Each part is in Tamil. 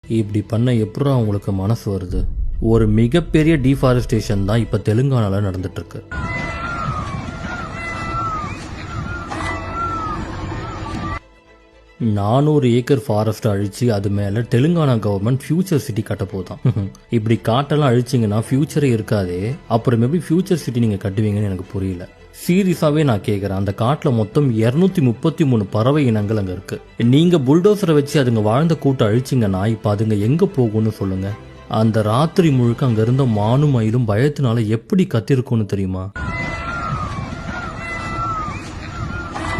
இப்படி பண்ண எப்படா உங்களுக்கு மனசு வருது? ஒரு மிகப்பெரிய டீஃபாரஸ்டேஷன் தான் இப்ப தெலுங்கானால நடந்துட்டு இருக்கு. 400 ஏக்கர் ஃபாரஸ்ட் அழிச்சு அது மேல தெலுங்கானா கவர்மெண்ட் ஃபியூச்சர் சிட்டி கட்ட போதான். இப்படி காட்டெல்லாம் அழிச்சிங்கன்னா ஃபியூச்சரே இருக்காதே, அப்புறம் எப்படி ஃபியூச்சர் சிட்டி நீங்க கட்டுவீங்கன்னு எனக்கு புரியல. சீரியஸாவே நான் கேட்குறேன், அந்த காட்டில் மொத்தம் 233 பறவை இனங்கள் அங்கே இருக்கு. நீங்க புல்டோசரை வச்சு அதுங்க வாழ்ந்த கூட்டம் அழிச்சிங்கன்னா இப்போ அதுங்க எங்க போகும்னு சொல்லுங்க. அந்த ராத்திரி முழுக்க அங்க இருந்த மானும் மயிலும் பயத்தினால எப்படி கத்திருக்கும்னு தெரியுமா?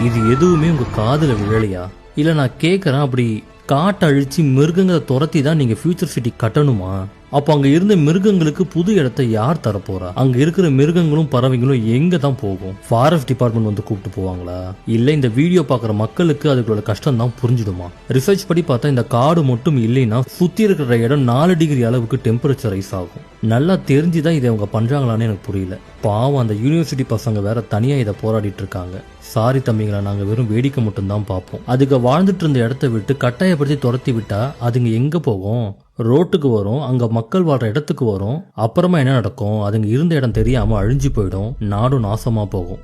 இது எதுவுமே உங்க காதுல விழலையா? இல்ல நான் கேட்கறேன், அப்படி காட்டை அழிச்சு மிருகங்களை துரத்தி தான் நீங்க ஃபியூச்சர் சிட்டி கட்டணுமா? அப்போ அங்க இருந்த மிருகங்களுக்கு புது இடத்தை யார் தரப்போறா? அங்க இருக்கிற மிருகங்களும் பறவைகளும் எங்க தான் போகும்? ஃபாரஸ்ட் டிபார்ட்மெண்ட் வந்து கூப்பிட்டு போவாங்களா? இல்ல இந்த வீடியோ பாக்குற மக்களுக்கு அதுகளோட கஷ்டம் தான் புரிஞ்சிடுமா? ரிசர்ச் படி பார்த்தா இந்த காடு மட்டும் இல்லைன்னா சுத்தி இருக்கிற இடம் 4 டிகிரி அளவுக்கு டெம்பரேச்சர் ரைஸ் ஆகும். நல்லா தெரிஞ்சுதான் இதை அவங்க பண்றாங்களான்னு எனக்கு புரியல. பாவம் அந்த யூனிவர்சிட்டி பசங்க வேற தனியா இதை போராடிட்டு இருக்காங்க. சாரி தம்பிங்களா, நாங்க வெறும் வேடிக்கை மட்டும் தான் பார்ப்போம். அதுக்கு வாழ்ந்துட்டு இருந்த இடத்த விட்டு கட்டாயப்படுத்தி துரத்தி விட்டா அதுங்க எங்க போகும்? ரோட்டுக்கு வரும், அங்க மக்கள் வாழ்ற இடத்துக்கு வரும். அப்புறமா என்ன நடக்கும்? அதுங்க இருந்த இடம் தெரியாம அழிஞ்சு போயிடும், நாடும் நாசமா போகும்.